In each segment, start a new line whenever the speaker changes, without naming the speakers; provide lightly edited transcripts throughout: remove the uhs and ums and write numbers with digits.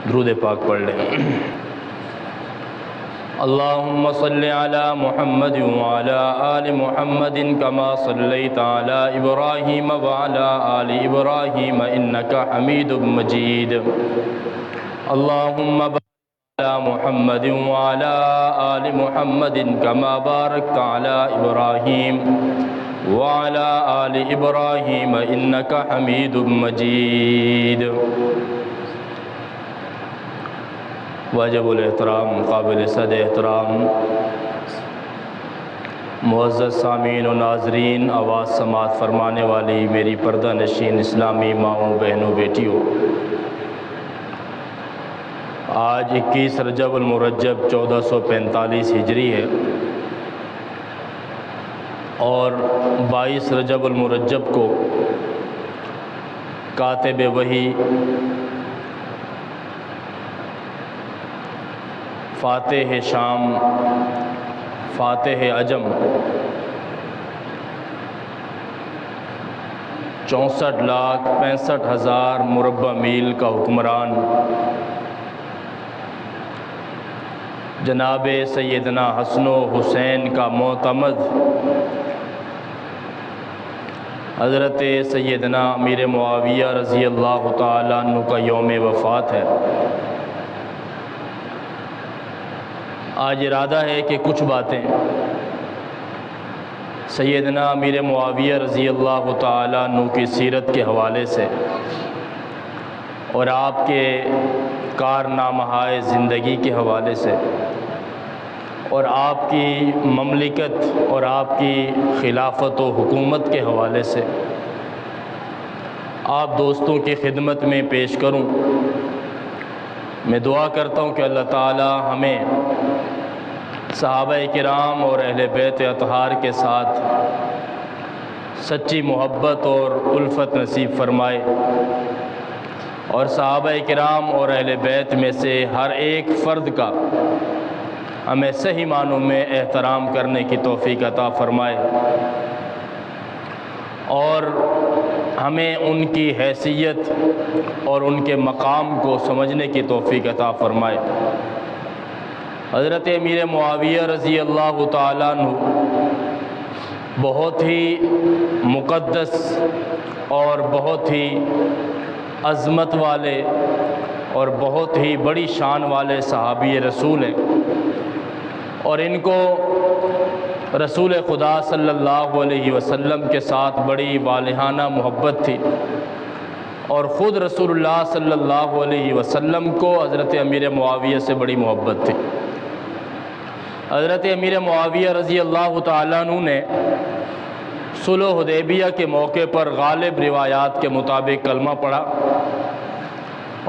درود پاک پڑھ لیں۔ اللہم صلی علی محمد وعلی آل محمد کما صلیت علی ابراہیم وعلی آل ابراہیم انک حمید مجید۔ اللہم بارک علی محمد وعلی آل محمد کما بارکت علی ابراہیم وعلی آل ابراہیم انک حمید مجید۔ واجب الاحترام، قابل صد احترام معزز سامعین و ناظرین، آواز سماعت فرمانے والی میری پردہ نشین اسلامی ماؤں، بہنوں، بیٹیوں، آج 21 رجب المرجب 1445 ہجری ہے اور 22 رجب المرجب کو کاتب وحی فاتح شام، فاتح عجم، 64,65,000 مربع میل کا حکمران جناب سیدنا حسن و حسین کا معتمد حضرت سیدنا امیر معاویہ رضی اللہ تعالیٰ عنہ کا یوم وفات ہے۔ آج ارادہ ہے کہ کچھ باتیں سیدنا امیر معاویہ رضی اللہ تعالیٰ عنہ کی سیرت کے حوالے سے اور آپ کے کارنامہائے زندگی کے حوالے سے اور آپ کی مملکت اور آپ کی خلافت و حکومت کے حوالے سے آپ دوستوں کی خدمت میں پیش کروں۔ میں دعا کرتا ہوں کہ اللہ تعالی ہمیں صحابہ کرام اور اہل بیت اطہار کے ساتھ سچی محبت اور الفت نصیب فرمائے اور صحابہ کرام اور اہل بیت میں سے ہر ایک فرد کا ہمیں صحیح معنوں میں احترام کرنے کی توفیق عطا فرمائے اور ہمیں ان کی حیثیت اور ان کے مقام کو سمجھنے کی توفیق عطا فرمائے۔ حضرت امیر معاویہ رضی اللہ تعالیٰ عنہ بہت ہی مقدس اور بہت ہی عظمت والے اور بہت ہی بڑی شان والے صحابی رسول ہیں اور ان کو رسول خدا صلی اللہ علیہ وسلم کے ساتھ بڑی والہانہ محبت تھی اور خود رسول اللہ صلی اللہ علیہ وسلم کو حضرت امیر معاویہ سے بڑی محبت تھی۔ حضرت امیر معاویہ رضی اللہ تعالیٰ عنہ نے صلح حدیبیہ کے موقع پر غالب روایات کے مطابق کلمہ پڑھا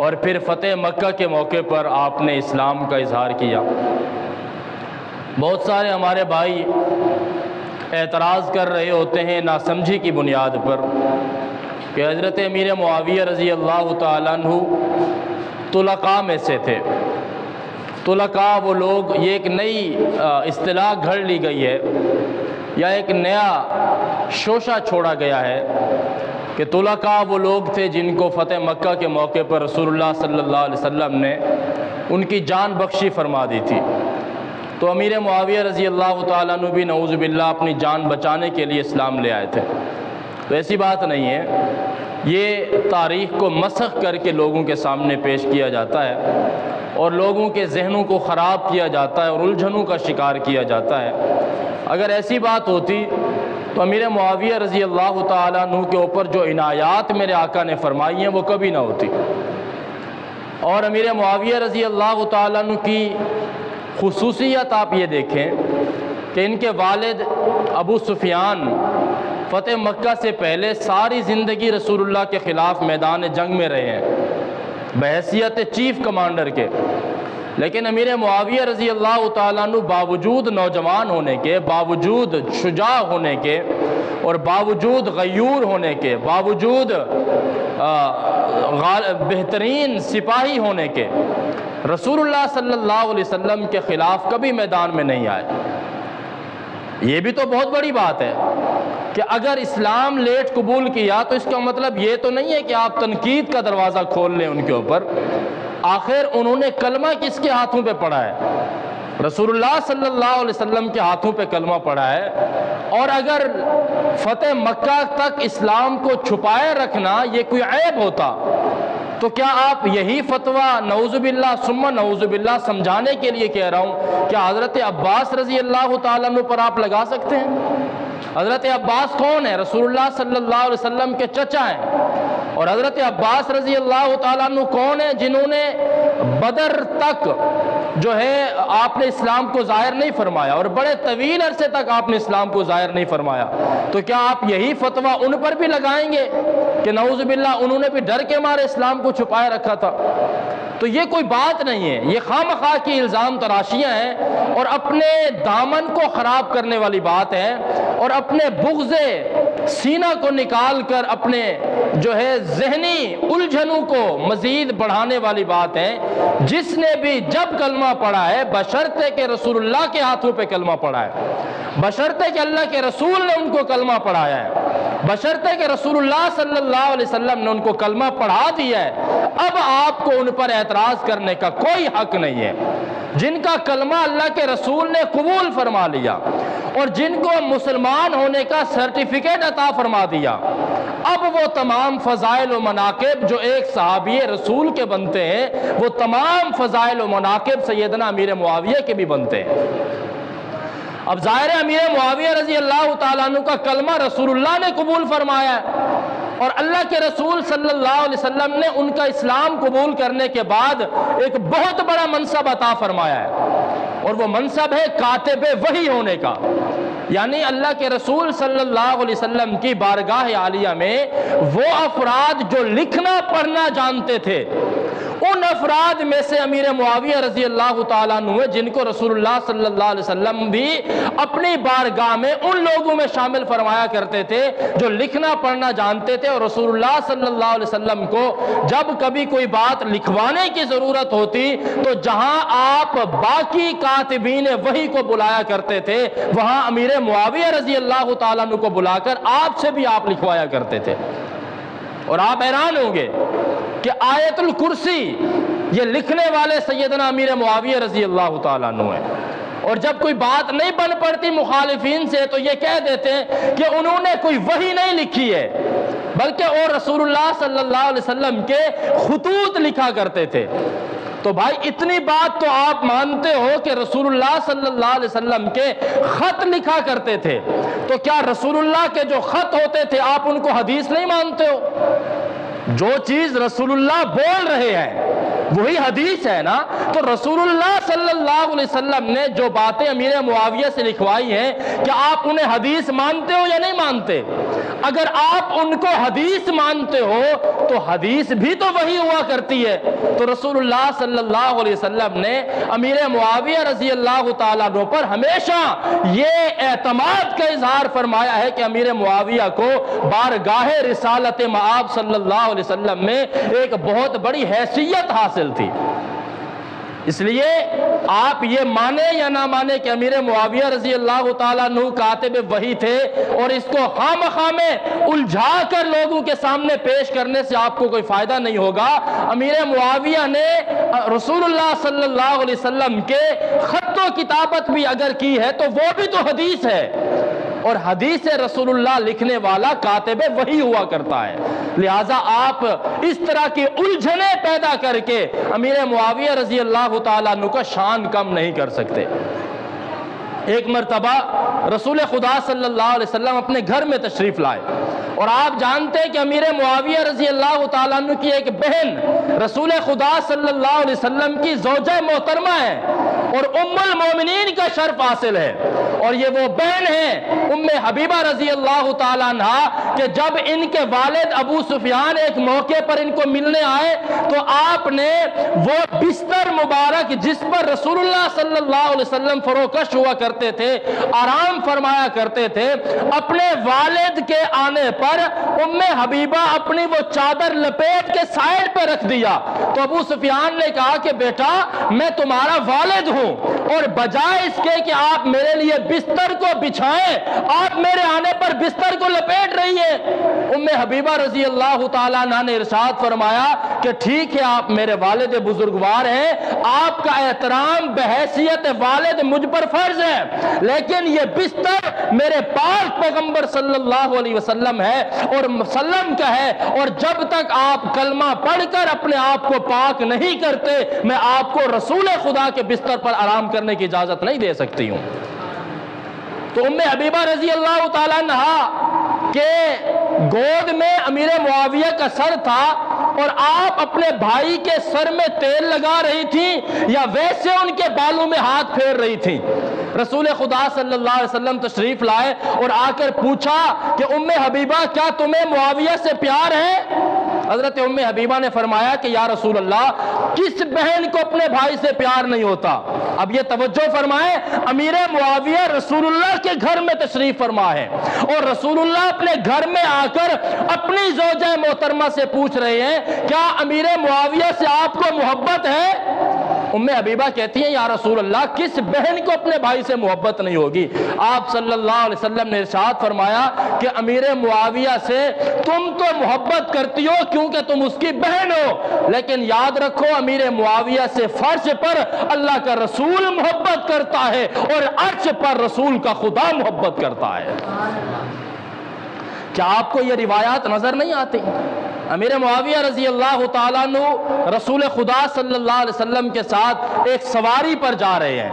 اور پھر فتح مکہ کے موقع پر آپ نے اسلام کا اظہار کیا۔ بہت سارے ہمارے بھائی اعتراض کر رہے ہوتے ہیں ناسمجھی کی بنیاد پر کہ حضرت امیر معاویہ رضی اللہ تعالیٰ عنہ طلقاء میں سے تھے۔ طلقاء وہ لوگ، یہ ایک نئی اصطلاح گھڑ لی گئی ہے یا ایک نیا شوشہ چھوڑا گیا ہے کہ طلقاء وہ لوگ تھے جن کو فتح مکہ کے موقع پر رسول اللہ صلی اللہ علیہ وسلم نے ان کی جان بخشی فرما دی تھی، تو امیر معاویہ رضی اللہ تعالیٰ عنہ بھی نعوذ باللہ اپنی جان بچانے کے لیے اسلام لے آئے تھے۔ تو ایسی بات نہیں ہے، یہ تاریخ کو مسخ کر کے لوگوں کے سامنے پیش کیا جاتا ہے اور لوگوں کے ذہنوں کو خراب کیا جاتا ہے اور الجھنوں کا شکار کیا جاتا ہے۔ اگر ایسی بات ہوتی تو امیر معاویہ رضی اللہ تعالیٰ عنہ کے اوپر جو عنایات میرے آقا نے فرمائی ہیں وہ کبھی نہ ہوتی۔ اور امیر معاویہ رضی اللہ تعالیٰ عنہ کی خصوصیت آپ یہ دیکھیں کہ ان کے والد ابو سفیان فتح مکہ سے پہلے ساری زندگی رسول اللہ کے خلاف میدان جنگ میں رہے ہیں بحیثیت چیف کمانڈر کے، لیکن امیر معاویہ رضی اللہ تعالیٰ عنہ باوجود نوجوان ہونے کے، باوجود شجاع ہونے کے اور باوجود غیور ہونے کے، باوجود بہترین سپاہی ہونے کے، رسول اللہ صلی اللہ علیہ وسلم کے خلاف کبھی میدان میں نہیں آئے۔ یہ بھی تو بہت بڑی بات ہے کہ اگر اسلام لیٹ قبول کیا تو اس کا مطلب یہ تو نہیں ہے کہ آپ تنقید کا دروازہ کھول لیں ان کے اوپر، آخر انہوں نے کلمہ کس کے ہاتھوں پہ پڑھا ہے؟ رسول اللہ صلی اللہ علیہ وسلم کے ہاتھوں پہ کلمہ پڑھا ہے. اور اگر فتح مکہ تک اسلام کو چھپائے رکھنا یہ کوئی عیب ہوتا تو کیا آپ یہی فتویٰ نعوذ باللہ ثم نعوذ باللہ سمجھانے کے لیے کہہ رہا ہوں کیا حضرت عباس رضی اللہ تعالیٰ عنہ پر آپ لگا سکتے ہیں؟ حضرت عباس کون ہے؟ رسول اللہ صلی اللہ علیہ وسلم کے چچا ہیں. اور حضرت عباس رضی اللہ تعالیٰ عنہ کون ہیں؟ جنہوں نے بدر تک جو ہے آپ نے اسلام کو ظاہر نہیں فرمایا اور بڑے طویل عرصے تک آپ نے اسلام کو ظاہر نہیں فرمایا. تو کیا آپ یہی فتویٰ ان پر بھی لگائیں گے کہ نعوذ باللہ انہوں نے بھی ڈر کے مارے اسلام کو چھپائے رکھا تھا؟ تو یہ کوئی بات نہیں ہے، یہ خواہ کی الزام تراشیاں ہیں اور اپنے دامن کو خراب کرنے والی بات ہے اور اپنے بغض سینہ کو نکال کر اپنے جو ہے ذہنی الجھنوں کو مزید بڑھانے والی بات ہے. جس نے بھی جب کلمہ پڑھا ہے بشرطے کہ رسول اللہ کے ہاتھوں پہ کلمہ پڑھا ہے، بشرطے کہ اللہ کے رسول نے ان کو کلمہ پڑھایا ہے، بشرطے کہ رسول اللہ صلی اللہ علیہ وسلم نے ان کو کلمہ پڑھا دیا ہے، اب آپ کو ان پر اعتراض کرنے کا کوئی حق نہیں ہے. جن کا کلمہ اللہ کے رسول نے قبول فرما لیا اور جن کو مسلمان ہونے کا سرٹیفکیٹ عطا فرما دیا، اب وہ تمام فضائل و مناقب جو ایک صحابی رسول کے بنتے ہیں وہ تمام فضائل و مناقب سیدنا امیر معاویہ کے بھی بنتے ہیں. اب ظاہر ہے امیر معاویہ رضی اللہ تعالیٰ عنہ کا کلمہ رسول اللہ نے قبول فرمایا ہے اور اللہ کے رسول صلی اللہ علیہ وسلم نے ان کا اسلام قبول کرنے کے بعد ایک بہت بڑا منصب عطا فرمایا ہے اور وہ منصب ہے کاتب وحی ہونے کا. یعنی اللہ کے رسول صلی اللہ علیہ وسلم کی بارگاہ عالیہ میں وہ افراد جو لکھنا پڑھنا جانتے تھے ان افراد میں سے امیر معاویہ رضی اللہ تعالیٰ عنہ جن کو رسول اللہ صلی اللہ علیہ وسلم بھی اپنی بارگاہ میں ان لوگوں میں شامل فرمایا کرتے تھے جو لکھنا پڑھنا جانتے تھے. اور رسول اللہ صلی اللہ علیہ وسلم کو جب کبھی کوئی بات لکھوانے کی ضرورت ہوتی تو جہاں آپ باقی کاتبین وحی کو بلایا کرتے تھے وہاں امیر معاویہ رضی اللہ تعالیٰ عنہ کو بلا کر آپ سے بھی آپ لکھوایا کرتے تھے. اور آپ حیران ہوں گے کہ آیت الکرسی یہ لکھنے والے سیدنا امیر معاویہ رضی اللہ تعالیٰ عنہ ہیں. اور جب کوئی بات نہیں بن پڑتی مخالفین سے تو یہ کہہ دیتے ہیں کہ انہوں نے کوئی وحی نہیں لکھی ہے بلکہ وہ رسول اللہ صلی اللہ علیہ وسلم کے خطوط لکھا کرتے تھے. تو بھائی اتنی بات تو آپ مانتے ہو کہ رسول اللہ صلی اللہ علیہ وسلم کے خط لکھا کرتے تھے، تو کیا رسول اللہ کے جو خط ہوتے تھے آپ ان کو حدیث نہیں مانتے ہو؟ جو چیز رسول اللہ بول رہے ہیں وہی حدیث ہے نا. تو رسول اللہ صلی اللہ علیہ وسلم نے جو باتیں امیر معاویہ سے لکھوائی ہیں کیا آپ انہیں حدیث مانتے ہو یا نہیں مانتے؟ اگر آپ ان کو حدیث مانتے ہو تو حدیث بھی تو وہی ہوا کرتی ہے. تو رسول اللہ صلی اللہ علیہ وسلم نے امیر معاویہ رضی اللہ تعالیٰ عنہ پر ہمیشہ یہ اعتماد کا اظہار فرمایا ہے کہ امیر معاویہ کو بارگاہ رسالت مآب صلی اللہ علیہ وسلم میں ایک بہت بڑی حیثیت حاصل تھی. اس لیے آپ یہ مانیں یا نہ مانیں کہ امیر معاویہ رضی اللہ تعالیٰ عنہ کاتب وحی تھے اور اس کو خواہ میں الجھا کر لوگوں کے سامنے پیش کرنے سے آپ کو کوئی فائدہ نہیں ہوگا. امیر معاویہ نے رسول اللہ صلی اللہ علیہ وسلم کے خط و کتابت بھی اگر کی ہے تو وہ بھی تو حدیث ہے اور حدیث رسول اللہ لکھنے والا کاتب وحی ہوا کرتا ہے. لہٰذا آپ اس طرح کی الجھنیں پیدا کر کے امیر معاویہ رضی اللہ تعالیٰ عنہ کا شان کم نہیں کر سکتے. ایک مرتبہ رسول خدا صلی اللہ علیہ وسلم اپنے گھر میں تشریف لائے اور آپ جانتے ہیں کہ امیر معاویہ رضی اللہ تعالیٰ عنہ کی ایک بہن رسول خدا صلی اللہ علیہ وسلم کی زوجہ محترمہ ہے اور ام المومنین کا شرف حاصل ہے. اور یہ وہ بہن ہے ام حبیبہ رضی اللہ تعالیٰ عنہ کہ جب ان کے والد ابو سفیان ایک موقع پر ان کو ملنے آئے تو آپ نے وہ بستر مبارک جس پر رسول اللہ صلی اللہ علیہ وسلم فروکش ہوا کرتے تھے آرام فرمایا کرتے تھے اپنے والد کے آنے پر ام حبیبہ اپنی وہ چادر لپیٹ کے سائیڈ پہ رکھ دیا. تو ابو سفیان نے کہا کہ بیٹا میں تمہارا والد ہوں اور بجائے اس کے کہ آپ میرے لیے بستر کو بچھائیں آپ میرے آنے پر بستر کو لپیٹ رہی ہیں۔ ام حبیبہ رضی اللہ تعالیٰ عنہ نے ارشاد فرمایا کہ ٹھیک ہے آپ میرے والد بزرگوار ہیں، آپ کا احترام بحیثیت والد مجھ پر فرض ہے، لیکن یہ بستر میرے پاک پیغمبر صلی اللہ علیہ وسلم ہے اور مسلم کا ہے، اور جب تک آپ کلمہ پڑھ کر اپنے آپ کو پاک نہیں کرتے میں آپ کو رسول خدا کے بستر پر آرام کرنے کی اجازت نہیں دے سکتی ہوں۔ تو ام حبیبہ رضی اللہ تعالیٰ عنہ کے گود میں امیر معاویہ کا سر تھا اور آپ اپنے بھائی کے سر میں تیل لگا رہی تھی یا ویسے ان کے بالوں میں ہاتھ پھیر رہی تھی۔ رسول خدا صلی اللہ علیہ وسلم تشریف لائے اور آ کر پوچھا کہ ام حبیبہ کیا تمہیں معاویہ سے پیار ہے؟ حضرت ام حبیبہ نے فرمایا کہ یا رسول اللہ کس بہن کو اپنے بھائی سے پیار نہیں ہوتا؟ اب یہ توجہ فرمائیں، امیر معاویہ رسول اللہ کے گھر میں تشریف فرما ہے اور رسول اللہ اپنے گھر میں آ کر اپنی زوجہ محترمہ سے پوچھ رہے ہیں کیا امیر معاویہ سے آپ کو محبت ہے؟ ام حبیبہ کہتی ہیں یا رسول اللہ کس بہن کو اپنے بھائی سے محبت نہیں ہوگی؟ آپ صلی اللہ علیہ وسلم نے ارشاد فرمایا کہ امیر معاویہ سے تم تو محبت کرتی ہو کیونکہ تم اس کی بہن ہو، لیکن یاد رکھو امیر معاویہ سے فرش پر اللہ کا رسول محبت کرتا ہے اور عرش پر رسول کا خدا محبت کرتا ہے۔ کیا آپ کو یہ روایات نظر نہیں آتی؟ امیر معاویہ رضی اللہ تعالیٰ عنہ رسول خدا صلی اللہ علیہ وسلم کے ساتھ ایک سواری پر جا رہے ہیں۔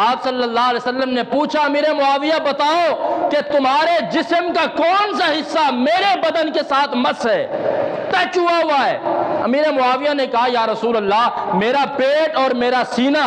آپ صلی اللہ علیہ وسلم نے پوچھا امیر معاویہ بتاؤ کہ تمہارے جسم کا کون سا حصہ میرے بدن کے ساتھ مس ہے، ٹچ ہوا ہے؟ امیر معاویہ نے کہا یا رسول اللہ میرا پیٹ اور میرا سینہ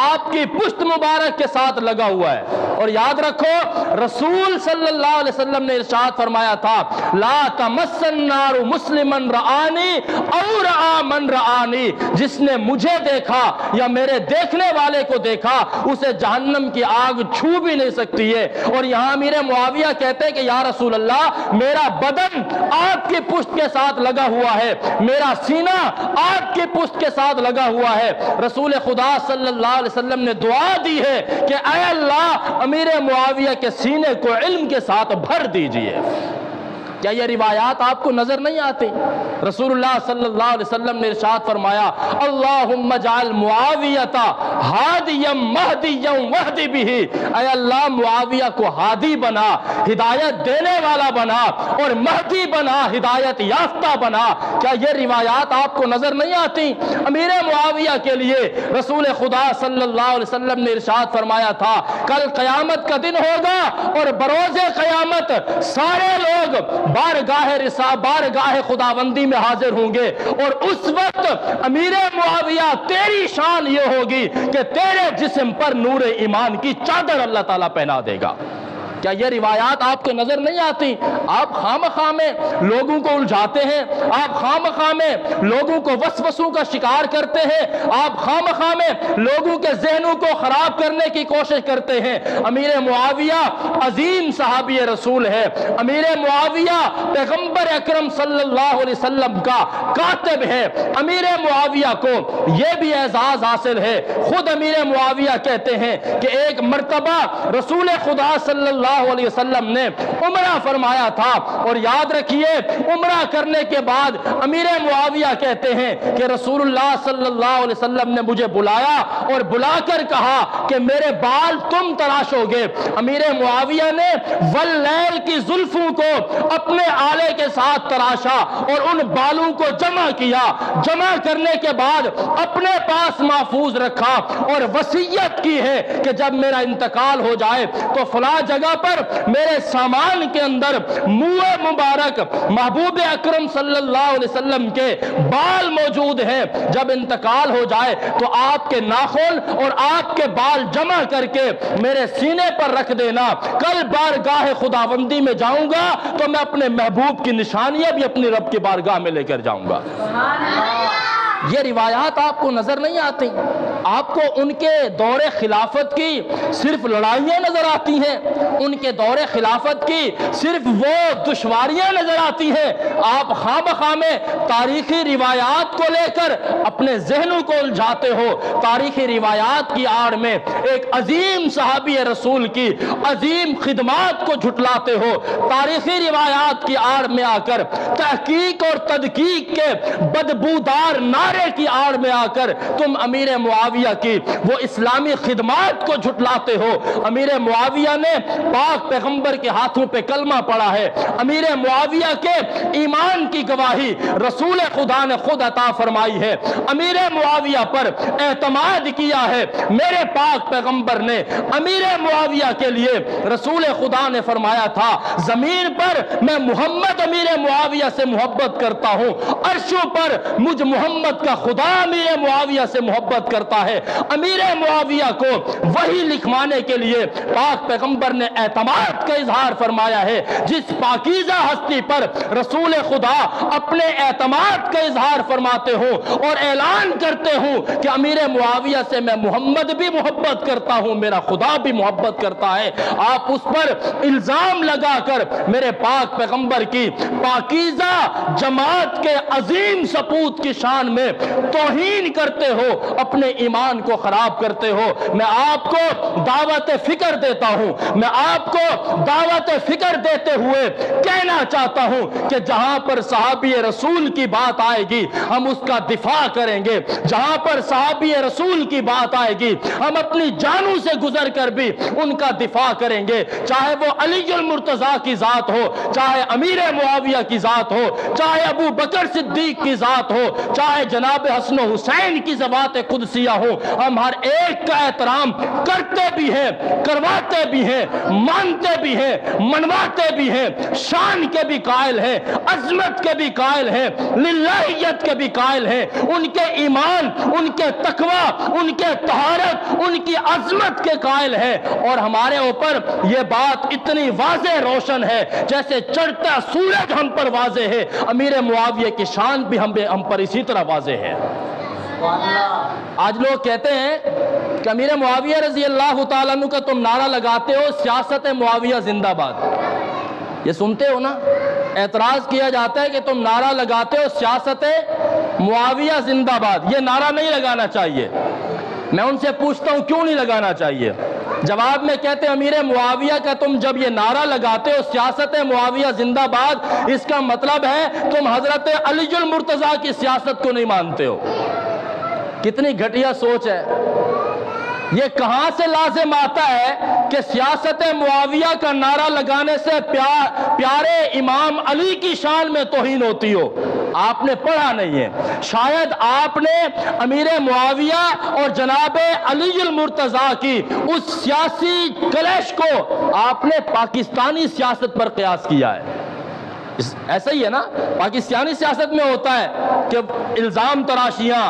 آپ کی پشت مبارک کے ساتھ لگا ہوا ہے۔ اور یاد رکھو رسول صلی اللہ علیہ وسلم نے ارشاد فرمایا تھا لا تمس النار مسلمن رآنی او رآ من رآنی، جس نے مجھے دیکھا یا میرے دیکھنے والے کو دیکھا اسے جہنم کی آگ چھو بھی نہیں سکتی ہے۔ اور یہاں امیر معاویہ کہتے ہیں کہ یا رسول اللہ میرا بدن آپ کی پشت کے ساتھ لگا ہوا ہے، میرا سینہ آپ کی پشت کے ساتھ لگا ہوا ہے۔ رسول خدا صلی اللہ علیہ وسلم نے دعا دی ہے کہ اے اللہ امیر معاویہ کے سینے کو علم کے ساتھ بھر دیجئے۔ کیا یہ روایات آپ کو نظر نہیں آتی؟ رسول اللہ صلی اللہ علیہ وسلم نے ارشاد فرمایا اللہم اجعل معاویۃ ہادیا مہدیا واہد بہ، اے اللہ معاویہ کو ہادی بنا، ہدایت دینے والا بنا، اور مہدی بنا، ہدایت یافتہ بنا۔ کیا یہ روایات آپ کو نظر نہیں آتی؟ امیر معاویہ کے لیے رسول خدا صلی اللہ علیہ وسلم نے ارشاد فرمایا تھا کل قیامت کا دن ہوگا اور بروز قیامت سارے لوگ بارگاہ خداوندی میں حاضر ہوں گے، اور اس وقت امیر معاویہ تیری شان یہ ہوگی کہ تیرے جسم پر نور ایمان کی چادر اللہ تعالیٰ پہنا دے گا۔ کیا یہ روایات آپ کو نظر نہیں آتی؟ آپ خامخواہ میں لوگوں کو الجھاتے ہیں، آپ خامخواہ میں لوگوں کو وسوسوں کا شکار کرتے ہیں، آپ خامخواہ میں لوگوں کے ذہنوں کو خراب کرنے کی کوشش کرتے ہیں۔ امیر معاویہ عظیم صحابی رسول ہے، امیر معاویہ پیغمبر اکرم صلی اللہ علیہ وسلم کا کاتب ہے۔ امیر معاویہ کو یہ بھی اعزاز حاصل ہے، خود امیر معاویہ کہتے ہیں کہ ایک مرتبہ رسول خدا صلی اللہ علیہ وسلم نے عمرہ فرمایا تھا، اور یاد رکھیے عمرہ کرنے کے بعد امیر معاویہ کہتے ہیں کہ رسول اللہ صلی اللہ علیہ وسلم نے مجھے بلایا اور بلا کر کہا کہ میرے بال تم تراشو گے۔ امیر معاویہ نے واللیل کی زلفوں کو اپنے آلے کے ساتھ تراشا اور ان بالوں کو جمع کیا، جمع کرنے کے بعد اپنے پاس محفوظ رکھا اور وصیت کی ہے کہ جب میرا انتقال ہو جائے تو فلاں جگہ پر میرے سامان کے اندر منہ مبارک محبوب اکرم صلی اللہ علیہ وسلم کے بال موجود ہیں، جب انتقال ہو جائے تو آپ کے ناخن اور آپ کے بال جمع کر کے میرے سینے پر رکھ دینا۔ کل بارگاہ خداوندی میں جاؤں گا تو میں اپنے محبوب کی نشانیاں بھی اپنی رب کی بارگاہ میں لے کر جاؤں گا۔ یہ روایات آپ کو نظر نہیں آتی؟ آپ کو ان کے دور خلافت کی صرف لڑائیاں نظر آتی ہیں، ان کے دور خلافت کی صرف وہ دشواریاں نظر آتی ہیں؟ آپ خواہ بخواہ میں تاریخی روایات کو لے کر اپنے ذہنوں کو الجھاتے ہو، تاریخی روایات کی آڑ میں ایک عظیم صحابی رسول کی عظیم خدمات کو جھٹلاتے ہو، تاریخی روایات کی آڑ میں آ کر تحقیق اور تدقیق کے بدبودار نعرے کی آڑ میں آ کر تم امیر معاویہ کی وہ اسلامی خدمات کو جھٹلاتے ہو۔ امیر معاویہ نے پاک پیغمبر کے ہاتھوں پہ کلمہ پڑھا ہے، امیر معاویہ کے ایمان کی گواہی رسول خدا نے خود عطا فرمائی ہے، امیر معاویہ پر اعتماد کیا ہے میرے پاک پیغمبر نے۔ امیر معاویہ کے لیے رسول خدا نے فرمایا تھا زمین پر میں محمد امیر معاویہ سے محبت کرتا ہوں، عرشوں پر مجھ محمد کا خدا امیر معاویہ سے محبت کرتا ہے۔ امیر معاویہ کو وحی لکھوانے کے لیے پاک پیغمبر نے اعتماد کا اظہار فرمایا ہے۔ جس پاکیزہ ہستی پر رسول خدا اپنے اعتماد کا اظہار فرماتے ہو اور اعلان کرتے ہوں کہ امیر معاویہ سے میں محمد بھی محبت کرتا ہوں، میرا خدا بھی محبت کرتا ہے، آپ اس پر الزام لگا کر میرے پاک پیغمبر کی پاکیزہ جماعت کے عظیم سپوت کی شان میں توہین کرتے ہو، اپنے ایمان کو خراب کرتے ہو۔ میں آپ کو دعوت فکر دیتا ہوں، میں آپ کو دعوت فکر دیتے ہوئے کہنا چاہتا ہوں کہ جہاں پر صحابی رسول کی بات آئے گی ہم اس کا دفاع کریں گے، جہاں پر صحابی رسول کی بات آئے گی ہم اپنی جانوں سے گزر کر بھی ان کا دفاع کریں گے، چاہے وہ علی المرتضیٰ کی ذات ہو، چاہے امیر معاویہ کی ذات ہو، چاہے ابو بکر صدیق کی ذات ہو، چاہے جناب حسن و حسین کی ذوات قدسیہ ہو، ہم ہر ایک کا احترام کرتے بھی ہیں، کرواتے بھی ہیں، مانتے بھی ہیں، منواتے بھی ہیں، شان کے بھی قائل ہیں، عظمت کے بھی قائل ہیں، للہیت کے بھی قائل ہیں، ان کے ایمان، ان کے تقوی، ان کے طہارت، ان کی عظمت کے قائل ہیں، اور ہمارے اوپر یہ بات اتنی واضح روشن ہے جیسے چڑھتا سورج ہم پر واضح ہے، امیر معاویہ کی شان بھی ہم پر اسی طرح واضح ہے۔ آج لوگ کہتے ہیں کہ امیر معاویہ رضی اللہ تعالیٰ عنہ کا تم نعرہ لگاتے ہو سیاست معاویہ زندہ باد، یہ سنتے ہو نا؟ اعتراض کیا جاتا ہے کہ تم نعرہ لگاتے ہو سیاست معاویہ زندہ باد، یہ نعرہ نہیں لگانا چاہیے۔ میں ان سے پوچھتا ہوں کیوں نہیں لگانا چاہیے؟ جواب میں کہتے ہیں امیر معاویہ کا تم جب یہ نعرہ لگاتے ہو سیاست معاویہ زندہ باد، اس کا مطلب ہے تم حضرت علی المرتضیٰ کی سیاست کو نہیں مانتے ہو۔ کتنی گھٹیا سوچ ہے یہ! کہاں سے لازم آتا ہے کہ سیاست معاویہ کا نعرہ لگانے سے پیارے امام علی کی شان میں توہین ہوتی ہو؟ آپ نے پڑھا نہیں ہے، شاید آپ نے امیر معاویہ اور جناب علی المرتضیٰ کی اس سیاسی کلیش کو آپ نے پاکستانی سیاست پر قیاس کیا ہے۔ ایسا ہی ہے نا، پاکستانی سیاست میں ہوتا ہے کہ الزام تراشیاں،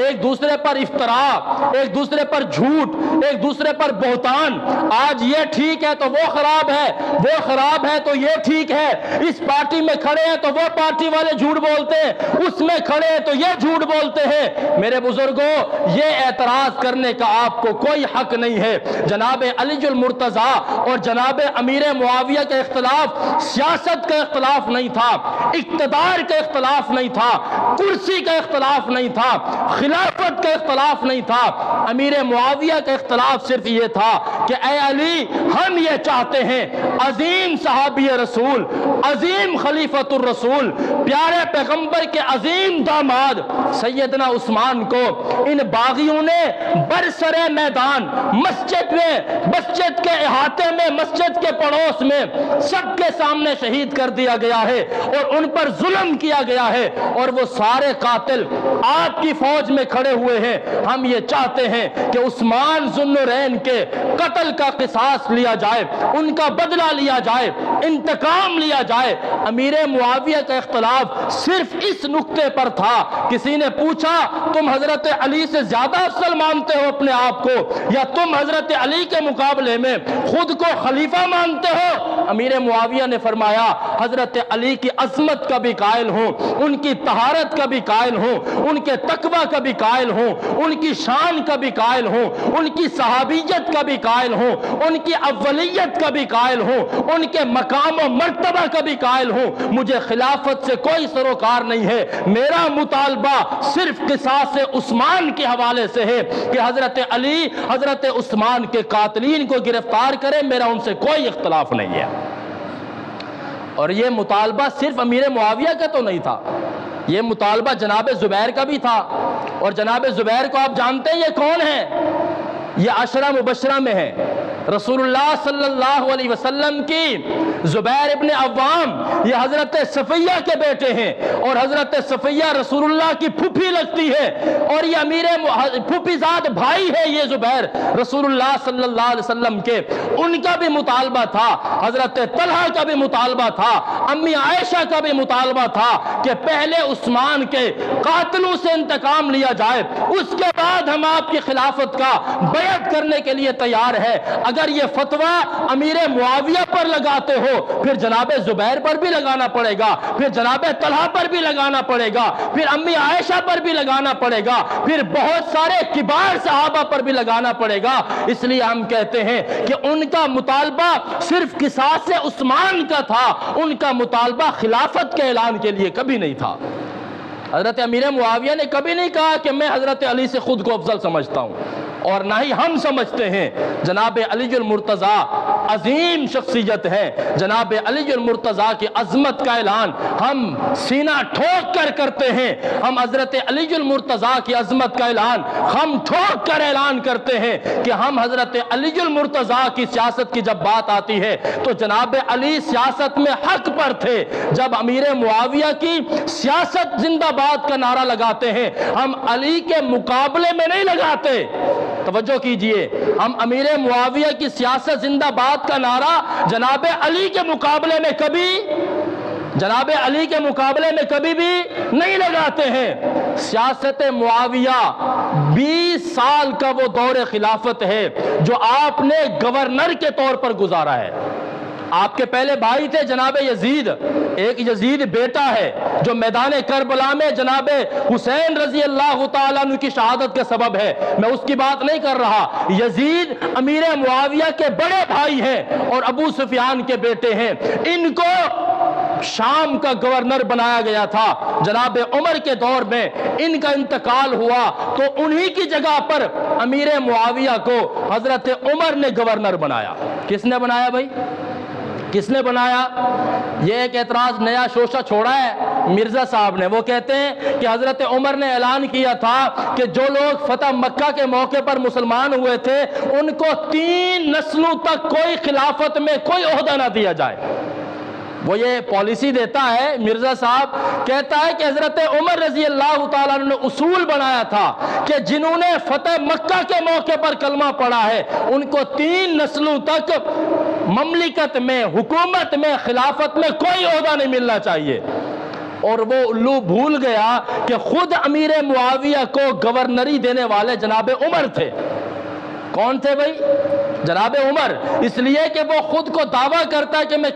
ایک دوسرے پر افتراء، ایک دوسرے پر جھوٹ، ایک دوسرے پر بہتان، آج یہ ٹھیک ہے تو وہ خراب ہے، وہ خراب ہے تو یہ ٹھیک ہے، اس پارٹی میں کھڑے ہیں تو وہ پارٹی والے جھوٹ بولتے ہیں، اس میں کھڑے ہیں تو یہ جھوٹ بولتے ہیں۔ میرے بزرگوں، یہ اعتراض کرنے کا آپ کو کوئی حق نہیں ہے۔ جناب علی المرتضیٰ اور جناب امیر معاویہ کا اختلاف سیاست کا اختلاف نہیں تھا، اقتدار کا اختلاف نہیں تھا، کرسی کا اختلاف نہیں تھا، خلافت کا اختلاف نہیں تھا۔ امیر معاویہ کا اختلاف صرف یہ تھا کہ اے علی، ہم یہ چاہتے ہیں عظیم صحابی رسول، عظیم خلیفۃ الرسول، پیارے پیغمبر کے عظیم داماد سیدنا عثمان کو ان باغیوں نے برسر میدان مسجد میں، مسجد کے احاطے میں، مسجد کے پڑوس میں سب کے سامنے شہید کر دیا گیا ہے اور ان پر ظلم کیا گیا ہے، اور وہ سارے قاتل آپ کی فوج میں کھڑے ہوئے ہیں۔ ہم یہ چاہتے ہیں کہ عثمان ذو النورین کے قتل کا قصاص لیا جائے، ان کا بدلہ لیا جائے، انتقام لیا جائے۔ امیر معاویہ کا اختلاف صرف اس نقطے پر تھا۔ کسی نے پوچھا تم حضرت علی سے زیادہ افضل مانتے ہو اپنے آپ کو، یا تم حضرت علی کے مقابلے میں خود کو خلیفہ مانتے ہو؟ امیر معاویہ نے فرمایا حضرت علی کی عظمت کا بھی قائل ہوں، ان کی طہارت کا بھی قائل ہوں، ان کے تقوی کا بھی قائل ہوں، ان کی شان کا بھی قائل ہوں، ان کی صحابیت کا بھی قائل ہوں، ان کی اولیت کا بھی قائل ہوں، ان کے مقام و مرتبہ کا بھی قائل ہوں۔ مجھے خلافت سے کوئی سروکار نہیں ہے، میرا مطالبہ صرف قصاص عثمان کے حوالے سے ہے کہ حضرت علی حضرت عثمان کے قاتلین کو گرفتار کرے، میرا ان سے کوئی اختلاف نہیں ہے۔ اور یہ مطالبہ صرف امیر معاویہ کا تو نہیں تھا، یہ مطالبہ جناب زبیر کا بھی تھا۔ اور جناب زبیر کو آپ جانتے ہیں یہ کون ہے؟ یہ عشرہ مبشرہ میں ہے۔ رسول اللہ صلی اللہ علیہ وسلم کی زبیر ابن عوام یہ حضرت صفیہ کے بیٹے ہیں، اور حضرت صفیہ رسول اللہ کی پھوپھی لگتی ہے، اور یہ امیر پھوپھی زاد بھائی ہے یہ زبیر رسول اللہ صلی اللہ علیہ وسلم کے۔ ان کا بھی مطالبہ تھا، حضرت طلحہ کا بھی مطالبہ تھا، امی عائشہ کا بھی مطالبہ تھا کہ پہلے عثمان کے قاتلوں سے انتقام لیا جائے، اس کے بعد ہم آپ کی خلافت کا بیعت کرنے کے لیے تیار ہے۔ اگر یہ فتویٰ امیر معاویہ پر لگاتے ہو پھر جناب زبیر پر بھی لگانا پڑے گا، پھر جناب طلحہ پر بھی لگانا پڑے گا، پھر امی عائشہ پر بھی لگانا پڑے گا، پھر بہت سارے کبار صحابہ پر بھی لگانا پڑے گا۔ اس لیے ہم کہتے ہیں کہ ان کا مطالبہ صرف قصاص عثمان کا تھا، ان کا مطالبہ خلافت کے اعلان کے لیے کبھی نہیں تھا۔ حضرت امیر معاویہ نے کبھی نہیں کہا کہ میں حضرت علی سے خود کو افضل سمجھتا ہوں، اور نہ ہی ہم سمجھتے ہیں۔ جناب علی المرتضیٰ عظیم شخصیت ہے، جناب علی المرتضیٰ کی عظمت کا اعلان ہم سینہ ٹھوک کر کرتے ہیں۔ ہم حضرت علی المرتضیٰ کی عظمت کا اعلان ہم ٹھوک کر اعلان کرتے ہیں کہ ہم حضرت علی المرتضیٰ کی سیاست کی جب بات آتی ہے تو جناب علی سیاست میں حق پر تھے۔ جب امیر معاویہ کی سیاست زندہ باد کا نعرہ لگاتے ہیں ہم علی کے مقابلے میں نہیں لگاتے۔ توجہ کیجئے، ہم امیر معاویہ کی سیاست زندہ باد کا نعرہ جناب علی کے مقابلے میں کبھی بھی نہیں لگاتے ہیں۔ سیاست معاویہ 20 سال کا وہ دور خلافت ہے جو آپ نے گورنر کے طور پر گزارا ہے۔ آپ کے پہلے بھائی تھے جناب یزید، ایک یزید بیٹا ہے جو میدان کربلا میں جناب حسین رضی اللہ تعالیٰ عنہ کی شہادت کا سبب ہے، میں اس کی بات نہیں کر رہا۔ یزید امیر معاویہ کے بڑے بھائی ہیں اور ابو سفیان کے بیٹے ہیں۔ ان کو شام کا گورنر بنایا گیا تھا، جناب عمر کے دور میں ان کا انتقال ہوا تو انہی کی جگہ پر امیر معاویہ کو حضرت عمر نے گورنر بنایا۔ کس نے بنایا بھائی؟ کس نے بنایا؟ یہ ایک اعتراض نیا شوشہ چھوڑا ہے مرزا صاحب نے۔ وہ کہتے ہیں کہ حضرت عمر نے اعلان کیا تھا کہ جو لوگ فتح مکہ کے موقع پر مسلمان ہوئے تھے ان کو 3 نسلوں تک کوئی خلافت میں کوئی عہدہ نہ دیا جائے۔ وہ یہ پالیسی دیتا ہے مرزا صاحب، کہتا ہے کہ حضرت عمر رضی اللہ تعالیٰ عنہ نے اصول بنایا تھا کہ جنہوں نے فتح مکہ کے موقع پر کلمہ پڑھا ہے ان کو 3 نسلوں تک مملکت میں، حکومت میں، خلافت میں کوئی عہدہ نہیں ملنا چاہیے۔ اور وہ الو بھول گیا کہ خود امیر معاویہ کو گورنری دینے والے جناب عمر تھے۔ کون تھے بھائی؟ جناب عمر۔ اس لیے کہ وہ خود کو دعویٰ کرتا ہے کہ میں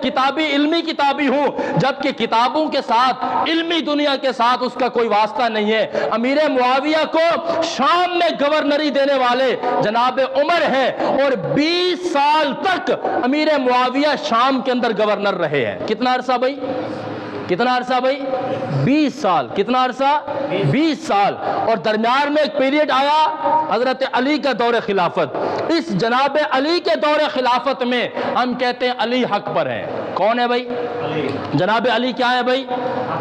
علمی کتابی ہوں، جبکہ کتابوں کے ساتھ، علمی دنیا کے ساتھ اس کا کوئی واسطہ نہیں ہے۔ امیر معاویہ کو شام میں گورنری دینے والے جناب عمر ہے، اور 20 سال تک امیر معاویہ شام کے اندر گورنر رہے ہیں۔ کتنا عرصہ بھائی؟ کتنا عرصہ بھائی؟ 20 سال۔ کتنا عرصہ؟ 20 سال۔ اور درمیان میں ایک پیریڈ آیا حضرت علی کا دور خلافت۔ اس جناب علی کے دور خلافت میں ہم کہتے ہیں علی حق پر ہیں۔ کون ہے بھائی؟ جناب علی کیا ہے بھائی؟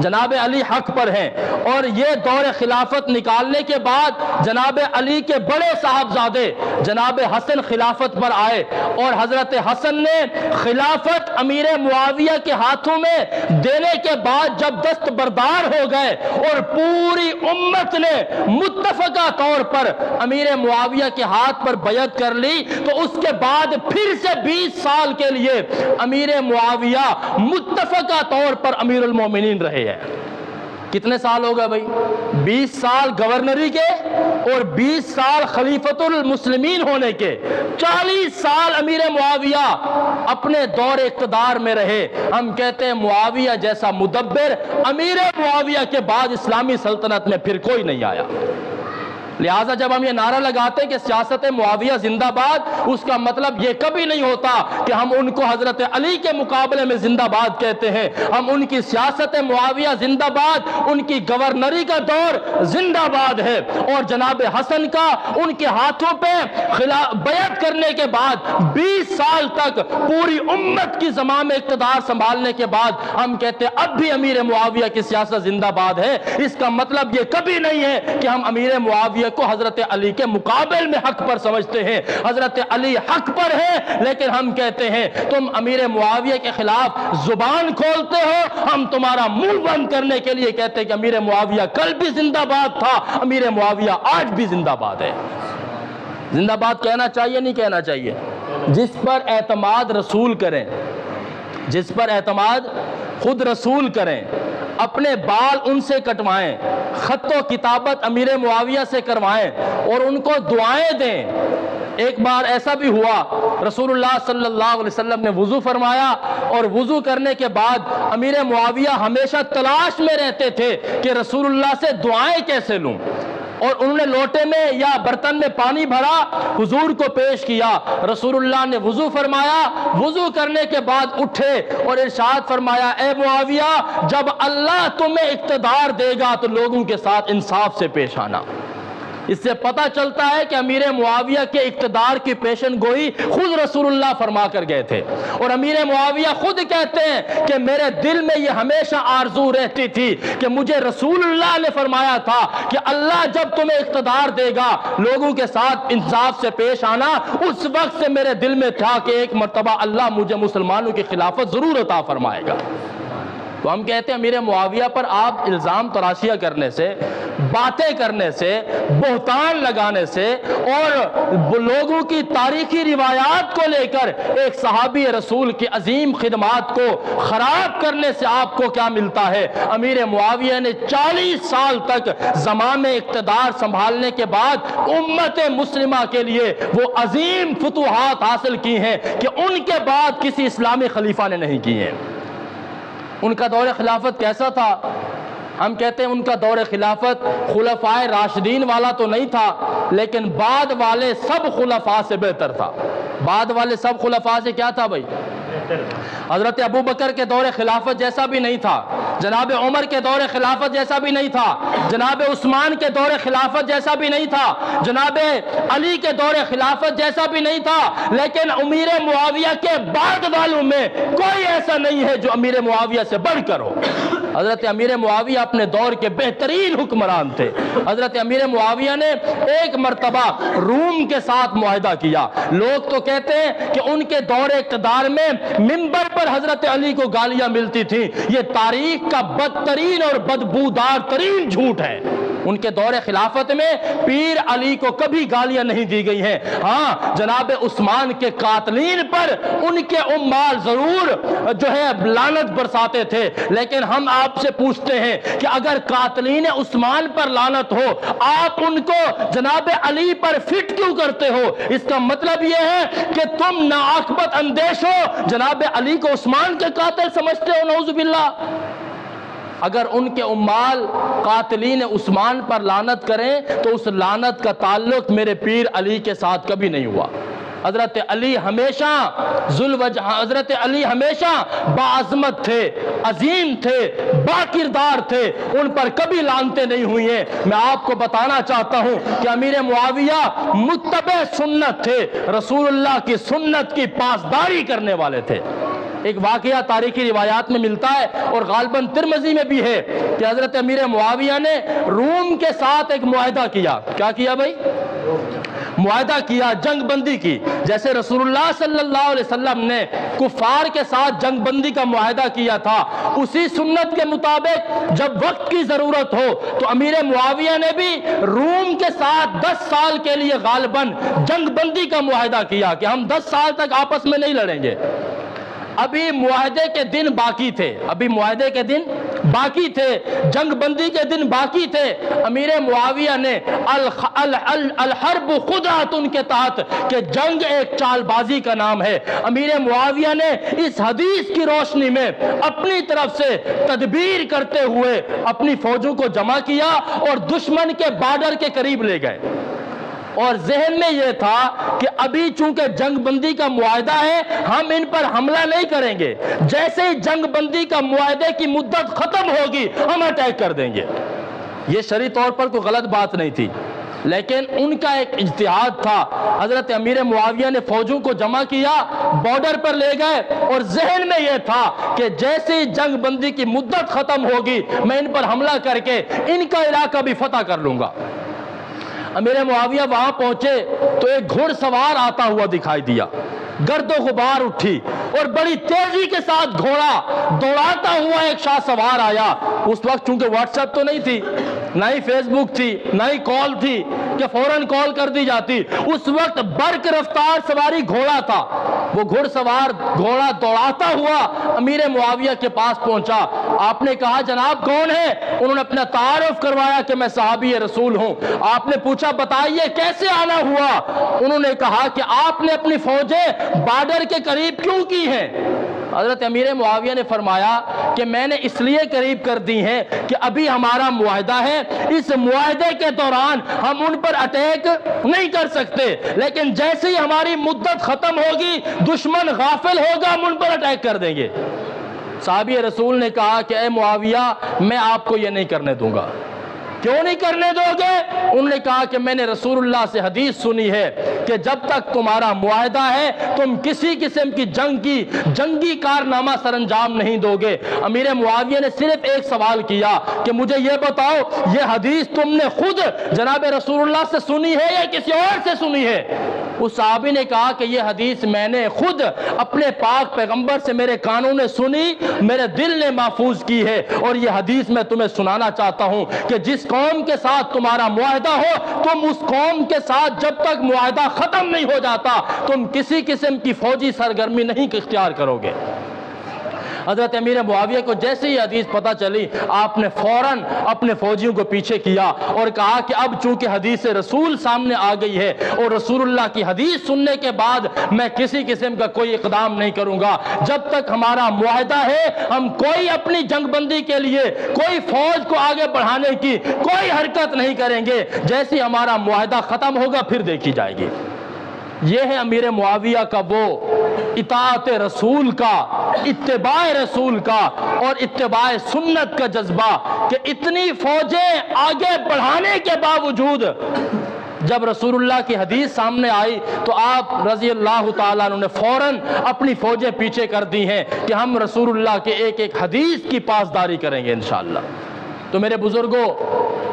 جناب علی حق پر ہیں۔ اور یہ دور خلافت نکالنے کے بعد جناب علی کے بڑے صاحبزادے جناب حسن خلافت پر آئے، اور حضرت حسن نے خلافت امیر معاویہ کے ہاتھوں میں دینے کے بعد جب دستبردار ہو گئے اور پوری امت نے متفقہ طور پر امیر معاویہ کے ہاتھ پر بیعت کر لی، تو اس کے بعد پھر سے 20 سال کے لیے امیر معاویہ متفقہ طور پر امیر المومنین رہے ہیں۔ کتنے سال ہو گئے بھائی؟ 20 سال گورنری کے اور 20 سال خلیفۃ المسلمین ہونے کے۔ 40 سال امیر معاویہ اپنے دور اقتدار میں رہے. ہم کہتے ہیں معاویہ جیسا مدبر امیر معاویہ کے بعد اسلامی سلطنت میں پھر کوئی نہیں آیا. لہٰذا جب ہم یہ نعرہ لگاتے ہیں کہ سیاست معاویہ زندہ باد، اس کا مطلب یہ کبھی نہیں ہوتا کہ ہم ان کو حضرت علی کے مقابلے میں زندہ باد کہتے ہیں. ہم ان کی سیاست معاویہ زندہ باد، ان کی گورنری کا دور زندہ باد ہے، اور جناب حسن کا ان کے ہاتھوں پہ بیعت کرنے کے بعد 20 سال تک پوری امت کی زمام اقتدار سنبھالنے کے بعد ہم کہتے ہیں اب بھی امیر معاویہ کی سیاست زندہ باد ہے. اس کا مطلب یہ کبھی نہیں ہے کہ ہم امیر معاویہ کو حضرت علی کے مقابل میں حق پر سمجھتے ہیں. حضرت علی حق پر ہے، لیکن ہم کہتے ہیں تم امیر معاویہ کے خلاف زبان کھولتے ہو، ہم تمہارا منہ بند کرنے کے لیے کہتے ہیں کہ امیر معاویہ کل بھی زندہ باد تھا، امیر معاویہ آج بھی زندہ باد ہے. زندہ باد کہنا چاہیے نہیں کہنا چاہیے؟ جس پر اعتماد رسول کریں، جس پر اعتماد خود رسول کریں، اپنے بال ان سے کٹوائیں، خط و کتابت امیر معاویہ سے کروائیں اور ان کو دعائیں دیں. ایک بار ایسا بھی ہوا، رسول اللہ صلی اللہ علیہ وسلم نے وضو فرمایا، اور وضو کرنے کے بعد امیر معاویہ ہمیشہ تلاش میں رہتے تھے کہ رسول اللہ سے دعائیں کیسے لوں، اور انہوں نے لوٹے میں یا برتن میں پانی بھرا، حضور کو پیش کیا. رسول اللہ نے وضو فرمایا، وضو کرنے کے بعد اٹھے اور ارشاد فرمایا اے معاویہ جب اللہ تمہیں اقتدار دے گا تو لوگوں کے ساتھ انصاف سے پیش آنا. اس سے پتہ چلتا ہے کہ امیر معاویہ کے اقتدار کی پیشن گوئی خود رسول اللہ فرما کر گئے تھے. اور امیر معاویہ خود کہتے ہیں کہ میرے دل میں یہ ہمیشہ آرزو رہتی تھی کہ مجھے رسول اللہ نے فرمایا تھا کہ اللہ جب تمہیں اقتدار دے گا لوگوں کے ساتھ انصاف سے پیش آنا. اس وقت سے میرے دل میں تھا کہ ایک مرتبہ اللہ مجھے مسلمانوں کی خلافت ضرور عطا فرمائے گا. تو ہم کہتے ہیں امیر معاویہ پر آپ الزام تراشیہ کرنے سے، باتیں کرنے سے، بہتان لگانے سے، اور لوگوں کی تاریخی روایات کو لے کر ایک صحابی رسول کی عظیم خدمات کو خراب کرنے سے آپ کو کیا ملتا ہے؟ امیر معاویہ نے 40 سال تک زمام اقتدار سنبھالنے کے بعد امت مسلمہ کے لیے وہ عظیم فتوحات حاصل کی ہیں کہ ان کے بعد کسی اسلامی خلیفہ نے نہیں کی ہیں. ان کا دور خلافت کیسا تھا؟ ہم کہتے ہیں ان کا دور خلافت خلفائے راشدین والا تو نہیں تھا، لیکن بعد والے سب خلفاء سے بہتر تھا. بعد والے سب خلفاء سے کیا تھا بھائی؟ حضرت ابو بکر کے دور خلافت جیسا بھی نہیں تھا، جناب عمر کے دور خلافت جیسا بھی نہیں تھا، جناب عثمان کے دور خلافت جیسا بھی نہیں تھا، جناب علی کے دور خلافت جیسا بھی نہیں تھا. لیکن امیر معاویہ کے بعد والوں میں کوئی ایسا نہیں ہے جو امیر معاویہ سے بڑھ کر ہو. حضرت امیر معاویہ اپنے دور کے بہترین حکمران تھے. حضرت امیر معاویہ نے ایک مرتبہ روم کے ساتھ معاہدہ کیا. لوگ تو کہتے ہیں کہ ان کے دور اقتدار میں منبر پر حضرت علی کو گالیاں ملتی تھیں. یہ تاریخ کا بدترین اور بدبودار ترین جھوٹ ہے. ان کے دور خلافت میں پیر علی کو کبھی گالیاں نہیں دی گئی ہیں. ہاں جناب عثمان کے قاتلین پر ان کے عمال ضرور جو ہے لعنت برساتے تھے. لیکن ہم آپ سے پوچھتے ہیں کہ اگر قاتلین عثمان پر لعنت ہو، آپ ان کو جناب علی پر فٹ کیوں کرتے ہو؟ اس کا مطلب یہ ہے کہ تم ناعاقبت اندیش ہو، جناب علی کو عثمان کے قاتل سمجھتے ہو. نعوذ باللہ. اگر ان کے عمال قاتلین عثمان پر لعنت کریں تو اس لعنت کا تعلق میرے پیر علی کے ساتھ کبھی نہیں ہوا. حضرت علی ہمیشہ حضرت علی ہمیشہ باعظمت تھے، عظیم تھے، با کردار تھے. ان پر کبھی لعنتیں نہیں ہوئی ہیں. میں آپ کو بتانا چاہتا ہوں کہ امیر معاویہ متبع سنت تھے، رسول اللہ کی سنت کی پاسداری کرنے والے تھے. ایک واقعہ تاریخی روایات میں ملتا ہے اور غالباً ترمذی میں بھی ہے کہ حضرت امیر معاویہ نے روم کے ساتھ ایک معاہدہ کیا. کیا کیا بھائی؟ معاہدہ کیا، جنگ بندی کی. جیسے رسول اللہ صلی اللہ علیہ وسلم نے کفار کے ساتھ جنگ بندی کا معاہدہ کیا تھا، اسی سنت کے مطابق جب وقت کی ضرورت ہو تو امیر معاویہ نے بھی روم کے ساتھ 10 سال کے لیے غالباً جنگ بندی کا معاہدہ کیا کہ ہم 10 سال تک آپس میں نہیں لڑیں گے. ابھی معاہدے کے دن باقی تھے، ابھی معاہدے کے دن باقی تھے، جنگ بندی کے دن باقی تھے۔ امیر معاویہ نے الحرب خدعۃ کے تحت، کہ جنگ ایک چال بازی کا نام ہے، امیر معاویہ نے اس حدیث کی روشنی میں اپنی طرف سے تدبیر کرتے ہوئے اپنی فوجوں کو جمع کیا اور دشمن کے بارڈر کے قریب لے گئے، اور ذہن میں یہ تھا کہ ابھی چونکہ جنگ بندی کا معاہدہ ہے، ہم ان پر حملہ نہیں کریں گے، جیسے ہی جنگ بندی کا معاہدے کی مدت ختم ہوگی ہم اٹیک کر دیں گے۔ یہ شرعی طور پر کوئی غلط بات نہیں تھی، لیکن ان کا ایک اجتہاد تھا۔ حضرت امیر معاویہ نے فوجوں کو جمع کیا، بارڈر پر لے گئے، اور ذہن میں یہ تھا کہ جیسے ہی جنگ بندی کی مدت ختم ہوگی میں ان پر حملہ کر کے ان کا علاقہ بھی فتح کر لوں گا۔ امیر معاویہ وہاں پہنچے تو ایک گھڑ سوار آتا ہوا دکھائی دیا، گرد و غبار اٹھی، اور بڑی تیزی کے ساتھ گھوڑا دوڑاتا ہوا ایک شاہ سوار آیا۔ اس وقت چونکہ واٹس ایپ تو نہیں تھی، نہ ہی فیس بک تھی، نہ ہی کال تھی کہ فوراً کال کر دی جاتی، اس وقت برق رفتار سواری گھوڑا تھا۔ وہ گھڑ سوار گھوڑا دوڑاتا ہوا امیر معاویہ کے پاس پہنچا۔ آپ نے کہا جناب کون ہے؟ انہوں نے اپنا تعارف کروایا کہ میں صحابی رسول ہوں۔ آپ نے پوچھا بتائیے کیسے آنا ہوا؟ انہوں نے کہا کہ آپ نے اپنی فوجیں بارڈر کے قریب کیوں کی ہیں؟ حضرت امیر معاویہ نے فرمایا کہ میں نے اس لیے قریب کر دی ہیں کہ ابھی ہمارا معاہدہ ہے، اس معاہدے کے دوران ہم ان پر اٹیک نہیں کر سکتے، لیکن جیسے ہی ہماری مدت ختم ہوگی دشمن غافل ہوگا ہم ان پر اٹیک کر دیں گے۔ صحابی رسول نے کہا کہ اے معاویہ میں آپ کو یہ نہیں کرنے دوں گا۔ کیوں نہیں کرنے دو گے؟ انہوں نے کہا کہ میں نے رسول اللہ سے حدیث سنی ہے کہ جب تک تمہارا معاہدہ ہے تم کسی قسم کی جنگی کارنامہ سر انجام نہیں دو گے۔ امیر معاویہ نے صرف ایک سوال کیا کہ مجھے یہ بتاؤ یہ حدیث تم نے خود جناب رسول اللہ سے سنی ہے یا کسی اور سے سنی ہے؟ اس صحابی نے کہا کہ یہ حدیث میں نے خود اپنے پاک پیغمبر سے میرے کانوں نے سنی، میرے دل نے محفوظ کی ہے، اور یہ حدیث میں تمہیں سنانا چاہتا ہوں کہ جس قوم کے ساتھ تمہارا معاہدہ ہو تم اس قوم کے ساتھ جب تک معاہدہ ختم نہیں ہو جاتا تم کسی قسم کی فوجی سرگرمی نہیں اختیار کرو گے۔ حضرت امیر معاویہ کو جیسے ہی حدیث پتہ چلی آپ نے فوراً اپنے فوجیوں کو پیچھے کیا اور کہا کہ اب چونکہ حدیث رسول سامنے آ گئی ہے اور رسول اللہ کی حدیث سننے کے بعد میں کسی قسم کا کوئی اقدام نہیں کروں گا، جب تک ہمارا معاہدہ ہے ہم کوئی اپنی جنگ بندی کے لیے کوئی فوج کو آگے بڑھانے کی کوئی حرکت نہیں کریں گے، جیسے ہمارا معاہدہ ختم ہوگا پھر دیکھی جائے گی۔ یہ ہے امیر معاویہ کا وہ اطاعت رسول کا، اتباع رسول کا اور اتباع سنت کا جذبہ کہ اتنی فوجیں آگے بڑھانے کے باوجود جب رسول اللہ کی حدیث سامنے آئی تو آپ رضی اللہ تعالیٰ عنہ نے فوراً اپنی فوجیں پیچھے کر دی ہیں کہ ہم رسول اللہ کے ایک ایک حدیث کی پاسداری کریں گے انشاءاللہ۔ تو میرے بزرگوں،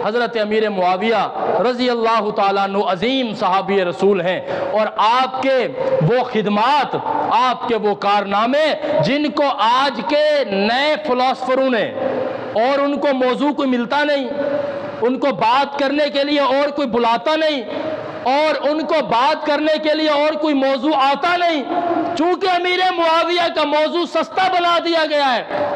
حضرت امیر معاویہ رضی اللہ تعالیٰ عنہ عظیم صحابی رسول ہیں، اور آپ کے وہ خدمات، آپ کے وہ کارنامے جن کو آج کے نئے فلسفروں نے، اور ان کو موضوع کوئی ملتا نہیں، ان کو بات کرنے کے لیے اور کوئی بلاتا نہیں، اور ان کو بات کرنے کے لیے اور کوئی موضوع آتا نہیں، چونکہ امیر معاویہ کا موضوع سستا بنا دیا گیا ہے۔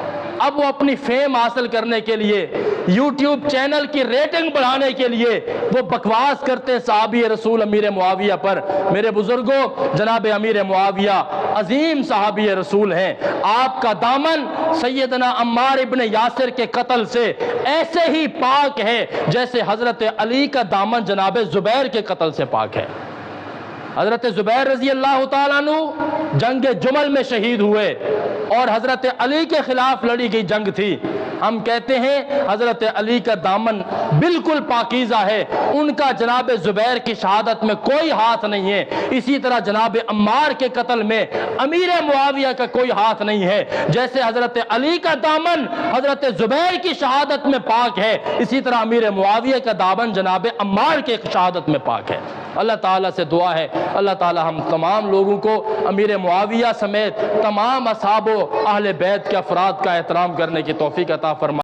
اب وہ اپنی فیم حاصل کرنے کے لیے، یوٹیوب چینل کی ریٹنگ بڑھانے کے لیے وہ بکواس کرتے ہیں صحابی رسول امیر معاویہ پر۔ میرے بزرگوں، جناب امیر معاویہ عظیم صحابی رسول ہیں، آپ کا دامن سیدنا عمار ابن یاسر کے قتل سے ایسے ہی پاک ہے جیسے حضرت علی کا دامن جناب زبیر کے قتل سے پاک ہے۔ حضرت زبیر رضی اللہ تعالیٰ عنہ جنگ جمل میں شہید ہوئے اور حضرت علی کے خلاف لڑی گئی جنگ تھی۔ ہم کہتے ہیں حضرت علی کا دامن بالکل پاکیزہ ہے، ان کا جناب زبیر کی شہادت میں کوئی ہاتھ نہیں ہے، اسی طرح جناب عمار کے قتل میں امیر معاویہ کا کوئی ہاتھ نہیں ہے۔ جیسے حضرت علی کا دامن حضرت زبیر کی شہادت میں پاک ہے، اسی طرح امیر معاویہ کا دامن جناب عمار کے شہادت میں پاک ہے۔ اللہ تعالیٰ سے دعا ہے اللہ تعالیٰ ہم تمام لوگوں کو امیر معاویہ سمیت تمام اصحاب و اہل بیت کے افراد کا احترام کرنے کی توفیق عطا فرمائے۔